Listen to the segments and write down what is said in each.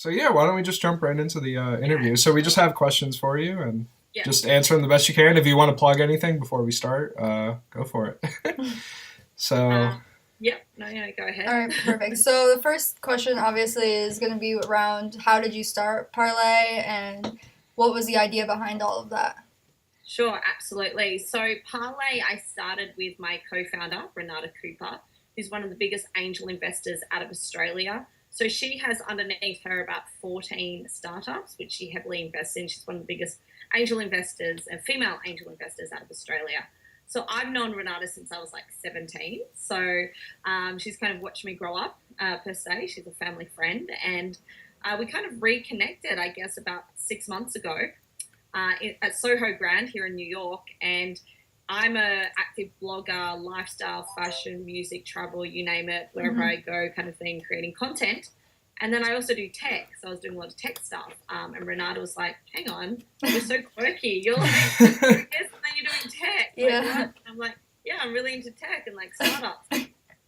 So yeah, why don't we just jump right into the interview? So we just have questions for you, and Yeah. just answer them the best you can. If you want to plug anything before we start, go for it. So Yep. No, go All ahead. right, perfect. So the first question obviously is going to be around how did you start Parlay and what was the idea behind all of that? Sure, absolutely. So Parlay, I started with my co-founder, Renata Cooper, who's one of the biggest angel investors out of Australia. So she has underneath her about 14 startups, which she heavily invests in. She's one of the biggest angel investors and female angel investors out of Australia. So I've known Renata since I was like 17. So she's kind of watched me grow up, per se. She's a family friend. And we kind of reconnected, I guess, about 6 months ago at Soho Grand here in New York. And I'm a active blogger, lifestyle, fashion, music, travel, you name it, wherever I go kind of thing, creating content. And then I also do tech. So I was doing a lot of tech stuff. And Renata was like, hang on, you're so quirky. You're like, yes, and then you're doing tech. Yeah. Like, what? And I'm like, yeah, I'm really into tech and like startups.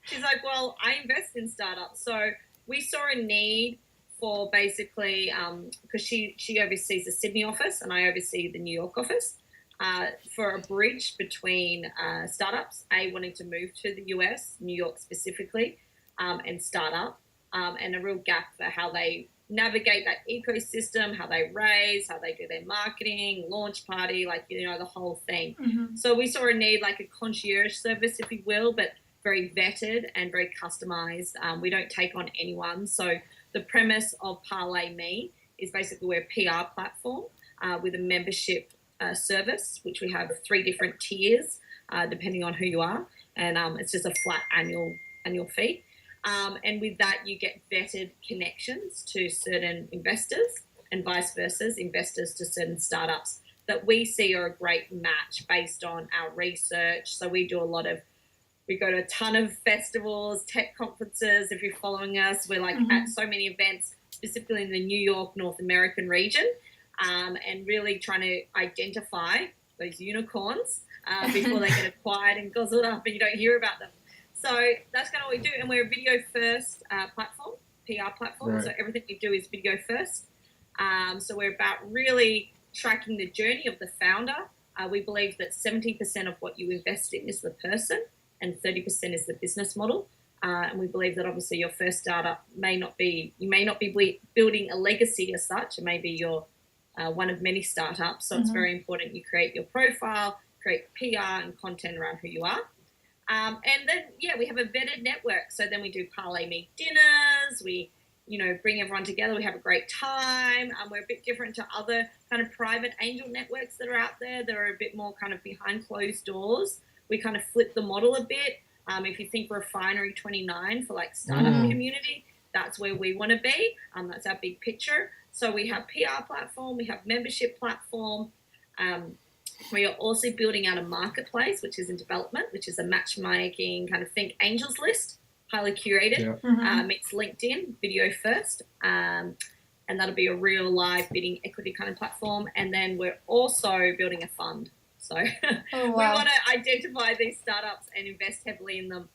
She's like, well, I invest in startups. So we saw a need for basically, because she oversees the Sydney office and I oversee the New York office, for a bridge between startups, wanting to move to the US, New York specifically, and start up. And a real gap for how they navigate that ecosystem, how they raise, how they do their marketing, launch party, like, the whole thing. So we saw a need, like a concierge service, if you will, but very vetted and very customized. We don't take on anyone. So the premise of ParlayMe is basically we're a PR platform with a membership service, which we have 3 different tiers, depending on who you are. And it's just a flat annual fee. And with that, you get vetted connections to certain investors and vice versa, investors to certain startups that we see are a great match based on our research. So we go to a ton of festivals, tech conferences. If you're following us, we're like at so many events, specifically in the New York, North American region, and really trying to identify those unicorns before they get acquired and guzzled up and you don't hear about them. So that's kind of what we do. And we're a video first platform, PR platform. Right. So everything we do is video first. So we're about really tracking the journey of the founder. We believe that 70% of what you invest in is the person and 30% is the business model. And we believe that obviously your first startup you may not be building a legacy as such. It may be your one of many startups. So it's very important you create your profile, create PR and content around who you are. And then, we have a vetted network. So then we do ParlayMe dinners. We, bring everyone together. We have a great time. We're a bit different to other kind of private angel networks that are out there. That are a bit more kind of behind closed doors. We kind of flip the model a bit. If you think Refinery 29 for like startup community, that's where we want to be. That's our big picture. So we have PR platform. We have membership platform. We are also building out a marketplace, which is in development, which is a matchmaking kind of think angels list, highly curated. Yeah. It's LinkedIn, video first, and that'll be a real live bidding equity kind of platform. And then we're also building a fund. So Oh, we wow. want to identify these startups and invest heavily in them.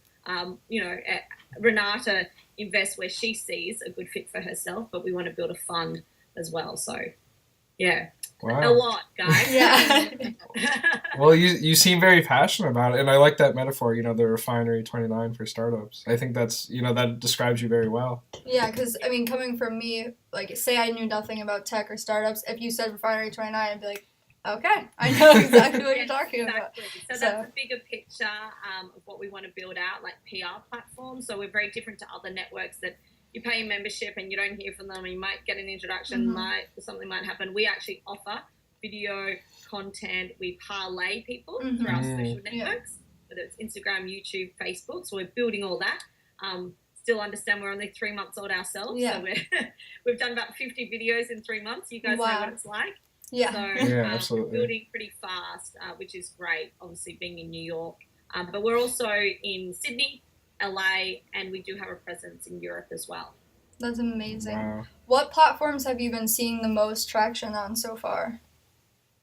Renata invests where she sees a good fit for herself, but we want to build a fund as well. So, yeah. Wow. A lot, guys. Yeah. Well, you seem very passionate about it, and I like that metaphor. The Refinery 29 for startups. I think that's that describes you very well. Yeah, because, I mean, coming from me, like, say I knew nothing about tech or startups, if you said Refinery 29, I'd be like, okay, I know exactly what you're talking about. So that's a bigger picture of what we want to build out, like PR platforms. So we're very different to other networks that you pay a membership and you don't hear from them and you might get an introduction, something might happen. We actually offer video content. We parlay people through our social networks, whether it's Instagram, YouTube, Facebook. So we're building all that. Still understand we're only 3 months old ourselves. Yeah. So we've done about 50 videos in 3 months. You guys know what it's like. Yeah. So Yeah, absolutely. we're building pretty fast, which is great, obviously being in New York. But we're also in Sydney, LA, and we do have a presence in Europe as well. That's amazing. Wow. What platforms have you been seeing the most traction on so far?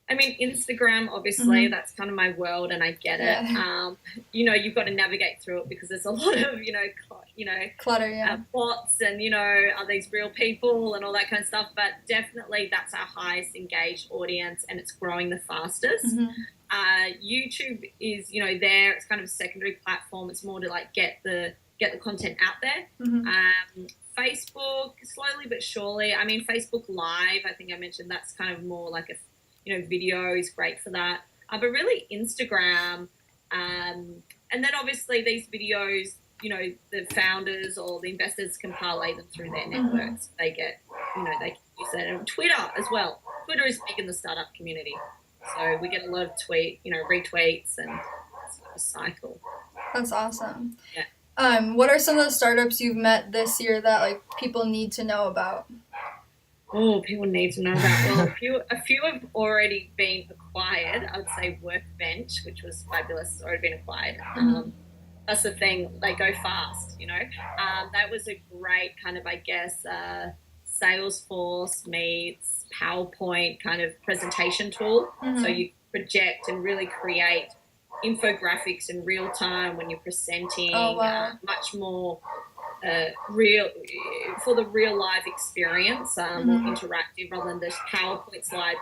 I mean, Instagram, obviously, that's kind of my world, and I get it. Yeah. You've got to navigate through it because there's a lot of, Clutter, yeah. bots and, are these real people and all that kind of stuff. But definitely that's our highest engaged audience, and it's growing the fastest. YouTube is, there. It's kind of a secondary platform. It's more to like get the content out there. Facebook, slowly but surely. I mean, Facebook Live, I think I mentioned that's kind of more like a, video is great for that. But really Instagram, and then obviously these videos, the founders or the investors can parlay them through their networks. They get, they can use that. And Twitter as well. Twitter is big in the startup community. So we get a lot of retweets, and it's a cycle. That's awesome. Yeah. What are some of the startups you've met this year that like people need to know about? Oh, people need to know about. Well, a few have already been acquired. I would say Workbench, which was fabulous, has already been acquired. That's the thing; they go fast. That was a great kind of, I guess, Salesforce meets PowerPoint kind of presentation tool. So you project and really create infographics in real time when you're presenting. Much more real for the real live experience, more interactive rather than this PowerPoint slide,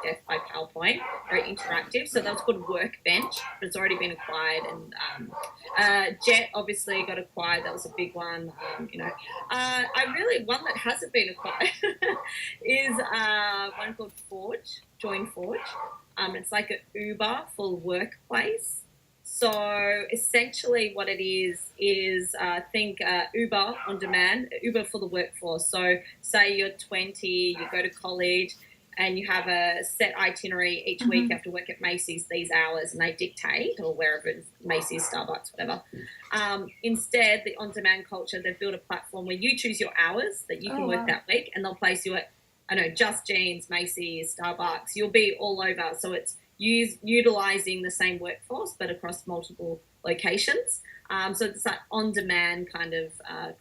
death by PowerPoint. Very interactive. So that's called Workbench, but it's already been acquired. And Jet obviously got acquired. That was a big one. One that hasn't been acquired is one called Join Forge. It's like an Uber for workplace. So essentially what it is think Uber on demand, Uber for the workforce. So say you're 20, you go to college and you have a set itinerary each week. You have to work at Macy's these hours, and they dictate, or wherever it's Macy's, Starbucks, whatever. Instead, the on-demand culture, they've built a platform where you choose your hours that you can work that week, and they'll place you at, Just Jeans, Macy's, Starbucks. You'll be all over. So it's utilizing the same workforce but across multiple locations. So it's that on-demand kind of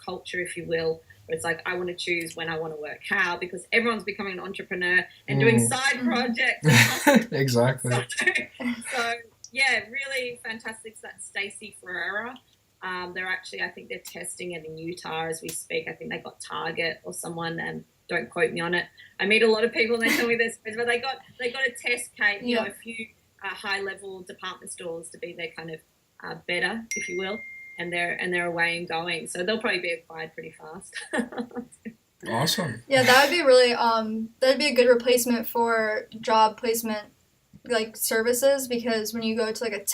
culture, if you will, where it's like I want to choose when I want to work. How? Because everyone's becoming an entrepreneur and doing side projects. Exactly. So yeah, really fantastic. So that's Stacey Ferreira. I think they're testing it in Utah as we speak. I think they got Target or someone, and don't quote me on it. I meet a lot of people and they tell me this, but they got a test case, a few high-level department stores to be their kind of beta, if you will, and they're away and going. So they'll probably be acquired pretty fast. Awesome. Yeah, that would be really that'd be a good replacement for job placement like services, because when you go to like a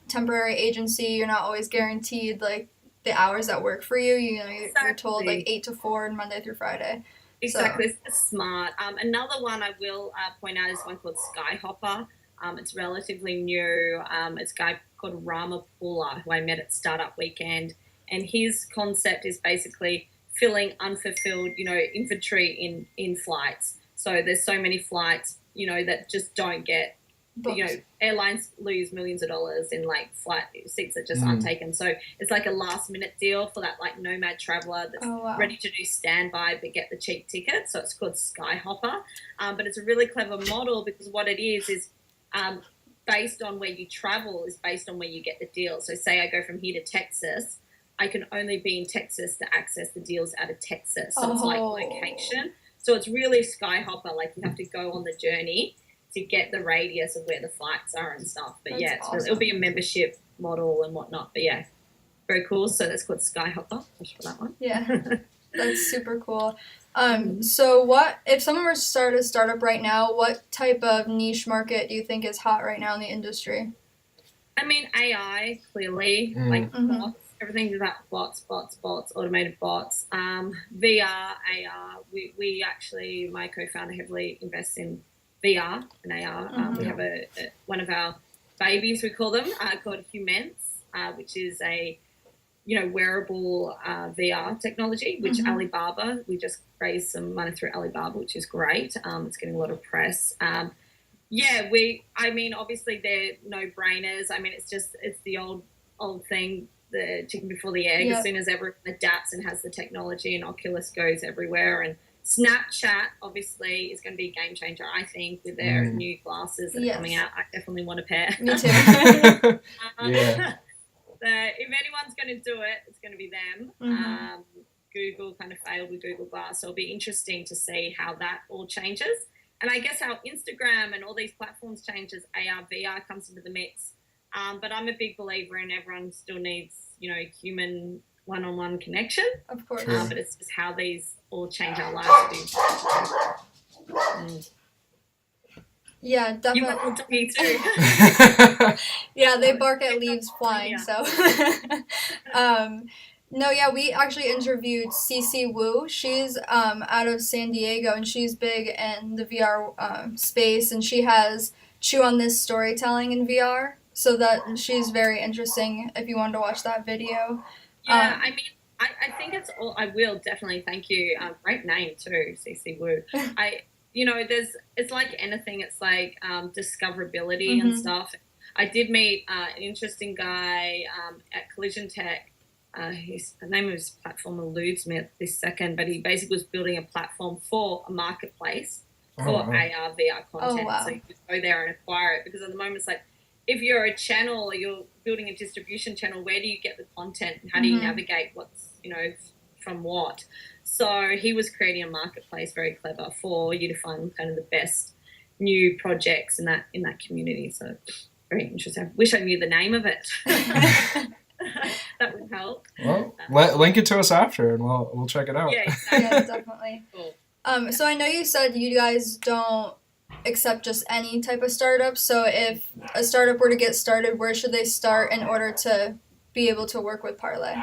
temporary agency, you're not always guaranteed like the hours that work for you. You're told like 8 to 4 and Monday through Friday. Exactly. So. It's smart. Another one I will point out is one called Skyhopper. It's relatively new. It's a guy called Ramapula, who I met at Startup Weekend, and his concept is basically filling unfulfilled, inventory in flights. So there's so many flights, that just don't get. Airlines lose millions of dollars in like flight seats that just aren't taken. So it's like a last minute deal for that like nomad traveler that's ready to do standby but get the cheap ticket. So it's called Skyhopper. But it's a really clever model because what it is based on where you travel is based on where you get the deal. So say I go from here to Texas, I can only be in Texas to access the deals out of Texas. So it's like location. So it's really Skyhopper. Like you have to go on the journey to get the radius of where the flights are and stuff. But that's awesome. It'll be a membership model and whatnot. But yeah, very cool. So that's called Skyhopper. Push for that one. Yeah, that's super cool. So what if someone were to start a startup right now? What type of niche market do you think is hot right now in the industry? I mean, AI clearly, like bots, everything about bots, automated bots, VR, AR. We actually, my co-founder heavily invests in VR and AR. We have one of our babies, we call them, called Humans, which is a wearable VR technology, which Alibaba, we just raised some money through Alibaba, which is great. It's getting a lot of press. Obviously they're no-brainers. I mean, it's the old thing, the chicken before the egg. As soon as everyone adapts and has the technology, and Oculus goes everywhere, and Snapchat obviously is going to be a game changer, I think, with their new glasses that are coming out. I definitely want a pair. Me too. Yeah. So if anyone's going to do it, it's going to be them. Google kind of failed with Google Glass, so it'll be interesting to see how that all changes. And I guess how Instagram and all these platforms changes, AR, VR comes into the mix. But I'm a big believer in everyone still needs, human one-on-one connection. Of course. But it's just how these all change our lives. Yeah, definitely. You want to me too. Yeah, they bark at leaves flying, so. No, yeah, we actually interviewed Cece Wu. She's out of San Diego, and she's big in the VR space, and she has Chew on This storytelling in VR, so that she's very interesting if you wanted to watch that video. Yeah, I mean, I think it's all. I will definitely thank you. Great name too, CC Wu. It's like anything. It's like discoverability and stuff. I did meet an interesting guy at Collision Tech. The name of his platform eludes me at this second, but he basically was building a platform for a marketplace for AR, VR content. Oh, wow. So you just go there and acquire it, because at the moment it's like, if you're a channel or you're building a distribution channel, where do you get the content and how do you navigate what's, from what? So he was creating a marketplace, very clever, for you to find kind of the best new projects in that community. So very interesting. I wish I knew the name of it. That would help. Well, link it to us after and we'll check it out. Yeah, exactly. Yeah, definitely. Cool. So I know you said you guys don't accept just any type of startup. So if a startup were to get started, where should they start in order to be able to work with Parlay?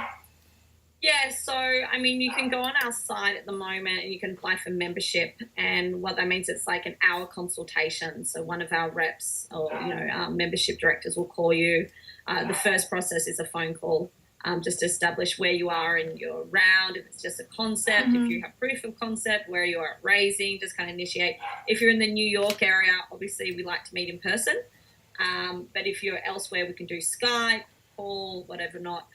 Yeah, so, I mean, you can go on our site at the moment and you can apply for membership. And what that means, it's like an hour consultation. So one of our reps or, our membership directors will call you. The first process is a phone call, just to establish where you are in your round, if it's just a concept, if you have proof of concept, where you are at raising, just kind of initiate. If you're in the New York area, obviously we like to meet in person. But if you're elsewhere, we can do Skype, call, whatever not.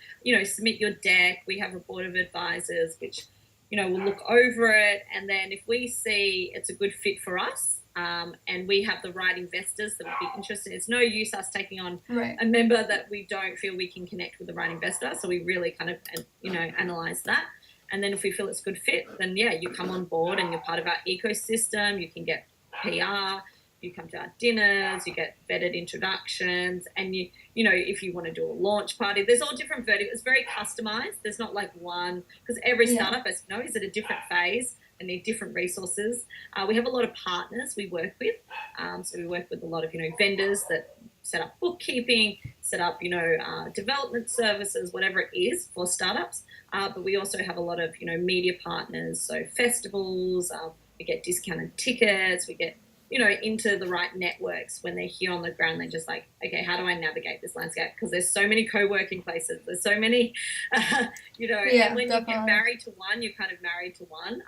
Submit your deck. We have a board of advisors which, will look over it. And then if we see it's a good fit for us, and we have the right investors that would be interested, it's no use us taking on a member that we don't feel we can connect with the right investor. So we really kind of, analyze that. And then if we feel it's a good fit, then, you come on board and you're part of our ecosystem. You can get PR. You come to our dinners, you get vetted introductions, and if you want to do a launch party, there's all different verticals. It's very customized. There's not like one, because every startup, as you know, is at a different phase and need different resources. We have a lot of partners we work with. So we work with a lot of, vendors that set up bookkeeping, set up, development services, whatever it is for startups. But we also have a lot of, media partners, so festivals, we get discounted tickets, we get into the right networks. When they're here on the ground, they're just like, okay, how do I navigate this landscape? Because there's so many co-working places. There's so many, and when you get married to one, you're kind of married to one.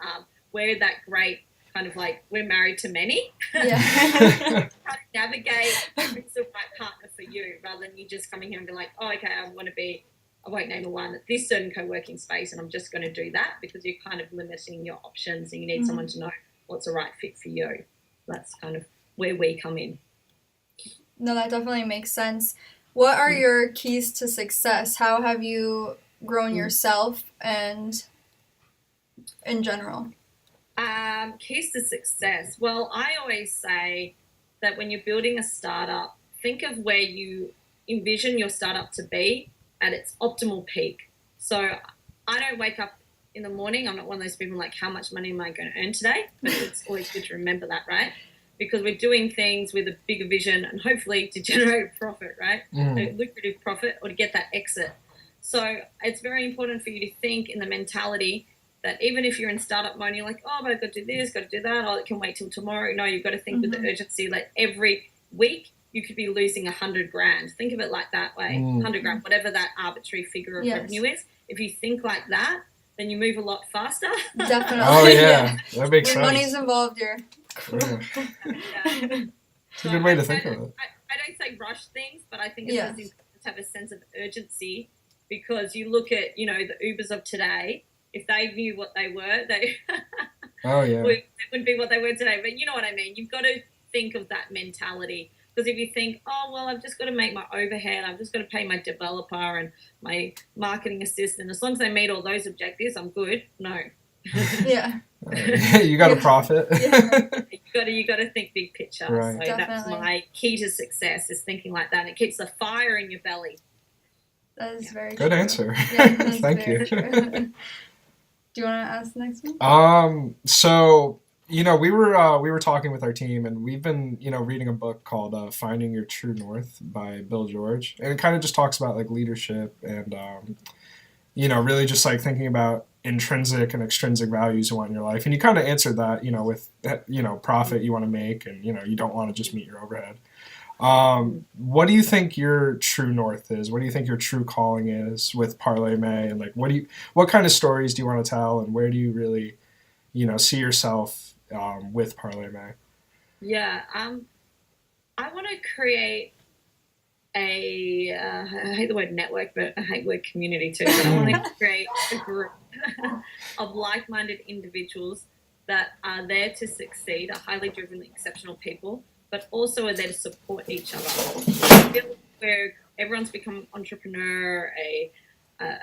We're that great kind of like, we're married to many. Yeah. How to navigate who's the right partner for you, rather than you just coming here and be like, oh, okay, I won't name a one at this certain co-working space and I'm just going to do that, because you're kind of limiting your options and you need someone to know what's the right fit for you. That's kind of where we come in. No, that definitely makes sense. What are your keys to success? How have you grown yourself and in general? Keys to success. Well, I always say that when you're building a startup, think of where you envision your startup to be at its optimal peak. So I don't wake up in the morning, I'm not one of those people like, how much money am I going to earn today? But it's always good to remember that, right? Because we're doing things with a bigger vision and hopefully to generate profit, right? A lucrative profit, or to get that exit. So it's very important for you to think in the mentality that even if you're in startup mode, you're like, oh, but I've got to do this, got to do that, oh, it can wait till tomorrow. No, you've got to think with the urgency. Like every week you could be losing $100,000. Think of it like that way, $100,000, whatever that arbitrary figure of revenue is. If you think like that, then you move a lot faster. Definitely. Oh, yeah. That makes when sense. money's involved, you're... It's a good way to think of it. I don't say rush things, but I think it's important to have a sense of urgency, because you look at, the Ubers of today, if they knew what they were, Oh yeah. It wouldn't be what they were today. But you know what I mean. You've got to think of that mentality. Because if you think, oh, well, I've just got to make my overhead, I've just got to pay my developer and my marketing assistant, as long as they meet all those objectives, I'm good. No. Yeah. You got to profit. Yeah. You got to think big picture. Right. So Definitely. that's my key to success, is thinking like that. And it keeps the fire in your belly. That is very Good true. answer. Yeah, that is Thank very you. true. Do you want to ask the next one? So we were talking with our team, and we've been reading a book called Finding Your True North by Bill George, and it kind of just talks about like leadership and really just like thinking about intrinsic and extrinsic values you want in your life. And you kind of answered that, with profit you want to make, and you don't want to just meet your overhead. What do you think your true north is? What do you think your true calling is with ParlayMe? And like, what kind of stories do you want to tell, and where do you really, see yourself with ParlayMe? Yeah, I want to create I hate the word network, but I hate the word community too. But I want to create a group of like-minded individuals that are there to succeed, are highly driven, exceptional people, but also are there to support each other. Where everyone's become an entrepreneur, a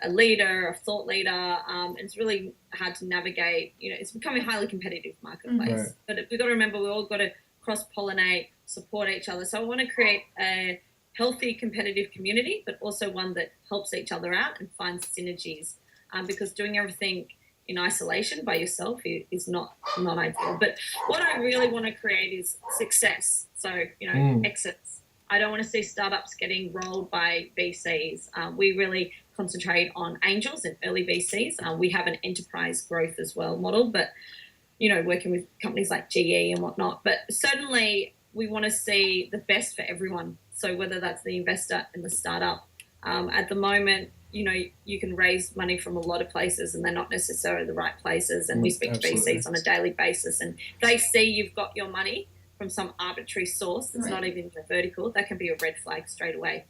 leader, a thought leader. It's really hard to navigate. It's becoming a highly competitive marketplace. Right. But we've got to remember, we've all got to cross-pollinate, support each other. So I want to create a healthy, competitive community, but also one that helps each other out and finds synergies. Because doing everything in isolation by yourself is not ideal. But what I really want to create is success. So, exits. I don't want to see startups getting rolled by VCs. We really concentrate on angels and early VCs. We have an enterprise growth as well model, but, working with companies like GE and whatnot. But certainly we want to see the best for everyone. So whether that's the investor and the startup, at the moment, you can raise money from a lot of places and they're not necessarily the right places. And we speak Absolutely. to VCs on a daily basis, and they see you've got your money from some arbitrary source that's not even your vertical. That can be a red flag straight away.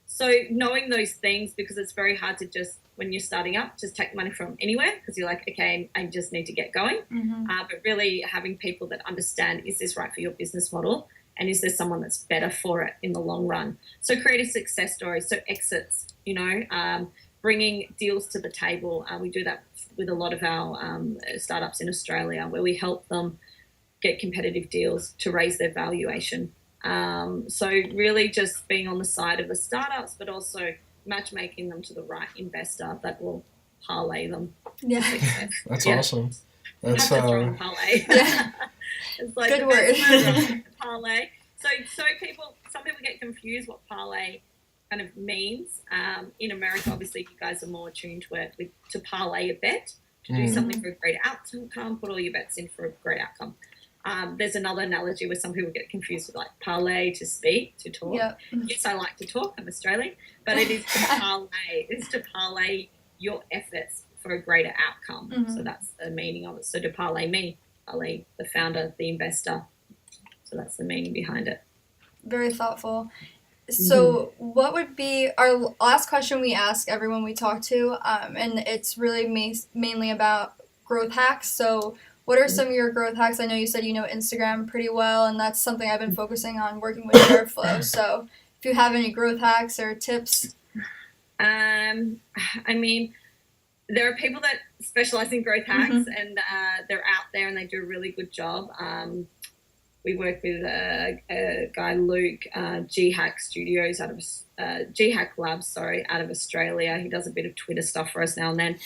So knowing those things, because it's very hard to just, when you're starting up, just take money from anywhere, because you're like, okay, I just need to get going. Mm-hmm. But really having people that understand, is this right for your business model? And is there someone that's better for it in the long run? So create a success story. So exits, bringing deals to the table. We do that with a lot of our startups in Australia, where we help them get competitive deals to raise their valuation. So really just being on the side of the startups, but also matchmaking them to the right investor that will parlay them. Yeah. That's awesome. That's parlay. Yeah. It's like good word. Parlay. So some people get confused what parlay kind of means. In America, obviously, you guys are more attuned to it, to parlay a bet, to do something for a great outcome, put all your bets in for a great outcome. There's another analogy where some people get confused with like parlay, to speak, to talk. Yep. Yes, I like to talk. I'm Australian, but it is to parlay. It's to parlay your efforts for a greater outcome. Mm-hmm. So that's the meaning of it. So to parlay me, parlay the founder, the investor. So that's the meaning behind it. Very thoughtful. So what would be our last question we ask everyone we talk to, and it's really mainly about growth hacks. So what are some of your growth hacks? I know you said you know Instagram pretty well, and that's something I've been focusing on working with Shareflo. So if you have any growth hacks or tips. I mean, there are people that specialize in growth hacks, and they're out there and they do a really good job. We work with a guy, Luke, G-Hack Studios G-Hack Labs, out of Australia. He does a bit of Twitter stuff for us now and then.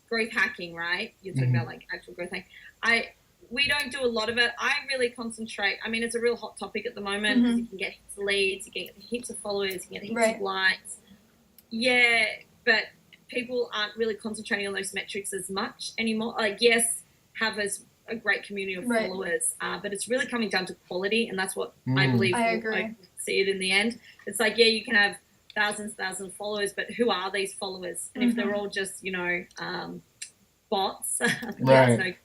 Growth hacking, right? You're talking about like actual growth hacking. We don't do a lot of it. I really concentrate. I mean, it's a real hot topic at the moment because you can get heaps of leads, you can get heaps of followers, you can get heaps of likes. Yeah, but people aren't really concentrating on those metrics as much anymore. Like, yes, have a great community of followers, but it's really coming down to quality, and that's what I believe. I agree. I see it in the end. It's like, yeah, you can have thousands of followers, but who are these followers? And if they're all just, bots, right.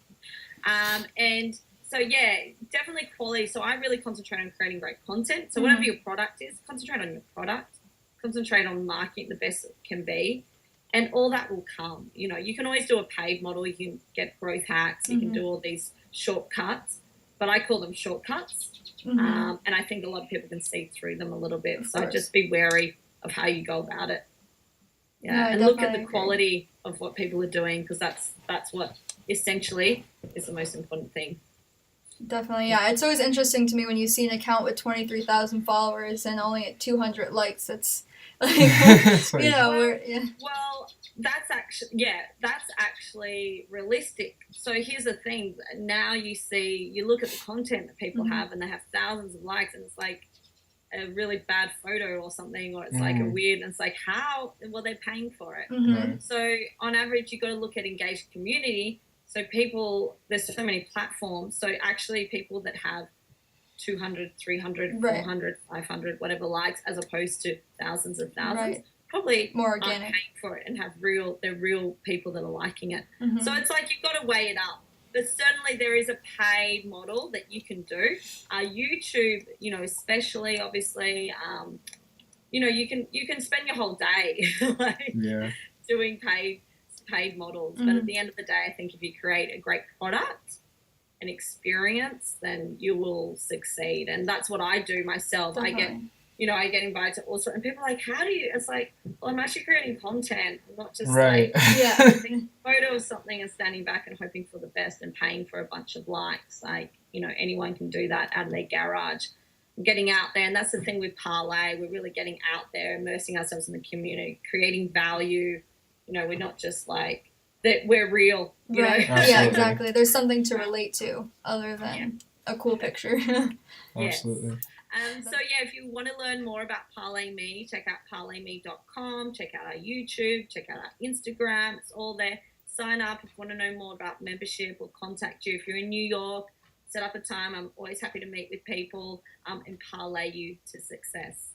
And so, yeah, definitely quality. So I really concentrate on creating great content. So whatever your product is, concentrate on your product, concentrate on marketing the best it can be, and all that will come. You know, you can always do a paid model. You can get growth hacks. You can do all these shortcuts, but I call them shortcuts. And I think a lot of people can see through them a little bit. So just be wary of how you go about it. Yeah, No, and look at the agree. quality of what people are doing, because that's what essentially is the most important thing. Definitely, yeah. It's always interesting to me when you see an account with 23,000 followers and only at 200 likes. It's like, you know, Well, that's actually realistic. So here's the thing. Now you look at the content that people have, and they have thousands of likes, and it's like a really bad photo or something, or it's like a weird, and it's like, how? Well, they're paying for it. Right. So on average, you've got to look at engaged community. So there's so many platforms. So actually people that have 200, 300, 400, 500, whatever likes, as opposed to thousands of thousands, probably more aren't organic. paying for it and they're real people that are liking it. So it's like you've got to weigh it up. But certainly there is a paid model that you can do. YouTube, you know, especially obviously, you know, you can spend your whole day doing paid models. But at the end of the day, I think if you create a great product and experience, then you will succeed. And that's what I do myself. Definitely. I get invited to all sorts, and people are like, how do you? It's like, well, I'm actually creating content. I'm not just Right. taking a photo of something and standing back and hoping for the best and paying for a bunch of likes. Like, you know, anyone can do that out of their garage. Getting out there, and that's the thing with Parlay. We're really getting out there, immersing ourselves in the community, creating value. You know, we're not just like that. We're real. You know? Yeah, exactly. There's something to relate to other than a cool picture. Absolutely. So if you want to learn more about ParlayMe, check out ParlayMe.com, check out our YouTube, check out our Instagram. It's all there. Sign up if you want to know more about membership, or contact you if you're in New York. Set up a time. I'm always happy to meet with people and parlay you to success.